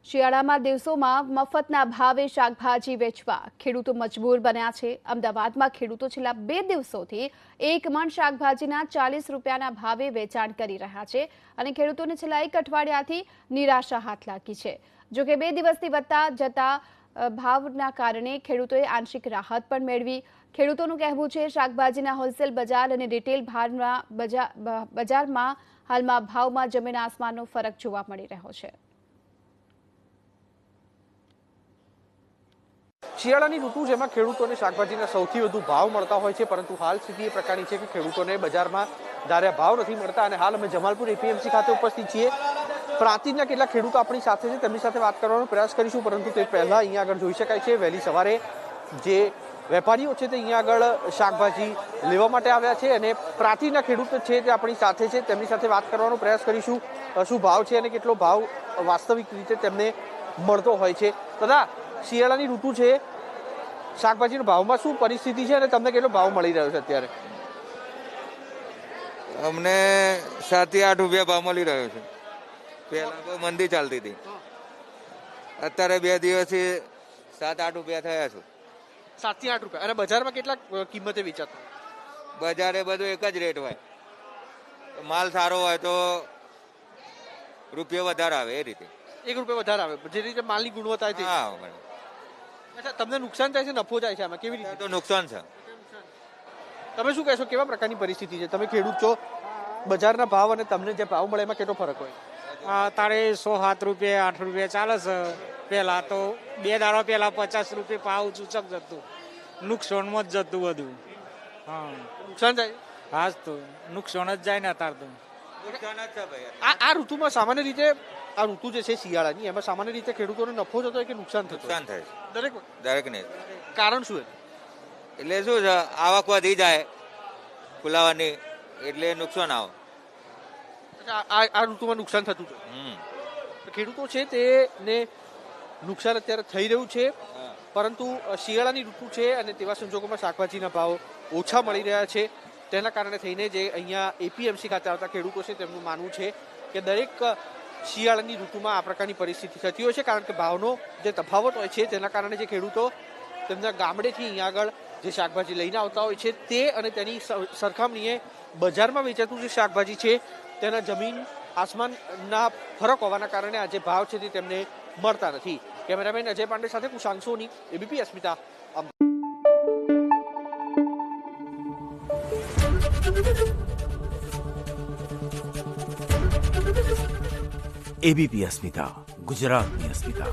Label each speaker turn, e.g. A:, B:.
A: શિયાળામાં દિવસોમાં મફતના ભાવે શાકભાજી વેચવા ખેડૂતો મજબૂર બન્યા છે। અમદાવાદમાં ખેડૂતો છેલ્લા 2 દિવસોથી એક મણ શાકભાજીના 40 રૂપિયાના ભાવે વેચાણ કરી રહ્યા છે અને ખેડૂતોને છેલ્લા 1 અઠવાડિયાથી નિરાશા હાથ લાગી છે। જો કે 2 દિવસથી વધતા જતા ભાવના કારણે ખેડૂતોએ આંશિક રાહત પણ મેળવી। ખેડૂતોનું કહેવું છે શાકભાજીના હોલસેલ બજાર અને રિટેલ બજારમાં હાલમાં ભાવમાં જમીન આસમાનનો ફરક જોવા મળી રહ્યો છે।
B: શિયાળાની ઋતુ જેમાં ખેડૂતોને શાકભાજીના સૌથી વધુ ભાવ મળતા હોય છે, પરંતુ હાલ સ્થિતિ એ પ્રકારની છે કે ખેડૂતોને બજારમાં ધાર્યા ભાવ નથી મળતા। અને હાલ અમે જમાલપુર એપીએમસી ખાતે ઉપસ્થિત છીએ। પ્રાંતિજના કેટલાક ખેડૂતો આપણી સાથે છે, તેમની સાથે વાત કરવાનો પ્રયાસ કરીશું, પરંતુ તે પહેલાં અહીંયા આગળ જોઈ શકાય છે વહેલી સવારે જે વેપારીઓ છે તે અહીંયા આગળ શાકભાજી લેવા માટે આવ્યા છે અને પ્રાંતિજના ખેડૂતો છે તે આપણી સાથે છે, તેમની સાથે વાત કરવાનો પ્રયાસ કરીશું શું ભાવ છે અને કેટલો ભાવ વાસ્તવિક રીતે તેમને મળતો હોય છે। તથા શિયાળાની ઋતુ છે, શાકભાજીના ભાવમાં શું પરિસ્થિતિ છે અને તમને કેટલો ભાવ મળી રહ્યો છે અત્યારે?
C: અમને 7 થી 8 રૂપિયા ભાવ મળી રહ્યો છે। પહેલા તો મંદી ચાલતી હતી, અત્યારે 2 દિવસથી 7-8 રૂપિયા થયા છે।
B: 7 થી 8 રૂપિયા। અને બજારમાં કેટલા કિંમતે વેચાતા?
C: બજારે બધું એક જ રેટ હોય, માલ સારો હોય તો રૂપિયો વધારે આવે, એ રીતે
B: 1 રૂપિયા વધારે આવે જે રીતે માલની ગુણવત્તા છે।
C: હા બરાબર।
B: અચ્છા, તમને નુકસાન થાય છે નફો જાય છે આમાં? કેવી રીતે?
C: તો નુકસાન છે।
B: તમે શું કહેશો, કેવા પ્રકારની પરિસ્થિતિ છે? તમે ખેડૂત છો, બજારના ભાવ અને તમને જે ભાવ મળે એમાં કેટલો ફરક હોય?
D: તારે 107 રૂપિયા 8 રૂપિયા ચાલે છે। પહેલા તો 2 દાડા પહેલા 50 રૂપિયા ભાવ ચૂચક જતું, નુકસાનમાં જ જતું બધું। હા,
B: નુકસાન થાય?
D: હા તો નુકસાન જ જાય ને અત્યારે તો
C: નુકસાન જ છે ભાઈ।
B: આ ઋતુમાં સામાન્ય રીતે આ ઋતુ જે છે શિયાળાની, એમાં સામાન્ય રીતે ખેડૂતોને નફો થતો હોય કે નુકસાન થતું?
C: નુકસાન થાય
B: દરેક
C: દરેકને।
B: કારણ શું?
C: એટલે શું છે, આવક વધી જાય ફુલાવાની, એટલે નુકસાન આવે।
B: આ ઋતુમાં નુકસાન થતું છે? ખેડૂતો છે તેને નુકસાન અત્યારે થઈ રહ્યું છે, પરંતુ શિયાળાની ઋતુ છે અને તેવા સંજોગોમાં શાકભાજીના ભાવ ઓછા મળી રહ્યા છે। તેના કારણે થઈને જે અહીંયા એપીએમસી ખાતે આવતા ખેડૂતો છે તેમનું માનવું છે કે દરેક શિયાળાની ઋતુમાં આ પ્રકારની પરિસ્થિતિ થતી હોય છે, કારણ કે ભાવનો જે તફાવત હોય છે તેના કારણે જે ખેડૂતો તેમના ગામડેથી અહીંયા આગળ જે શાકભાજી લઈને આવતા હોય છે તે અને તેની સરખામણીએ બજારમાં વેચાતું જે શાકભાજી છે તેના જમીન આસમાનના ફરક હોવાના કારણે આ જે ભાવ છે તે તેમને મળતા નથી। કેમેરામેન અજય પાંડે સાથે કુશાંક સોની, એબીપી અસ્મિતા।
E: એબીપી અસ્મિતા, ગુજરાતની અસ્મિતા।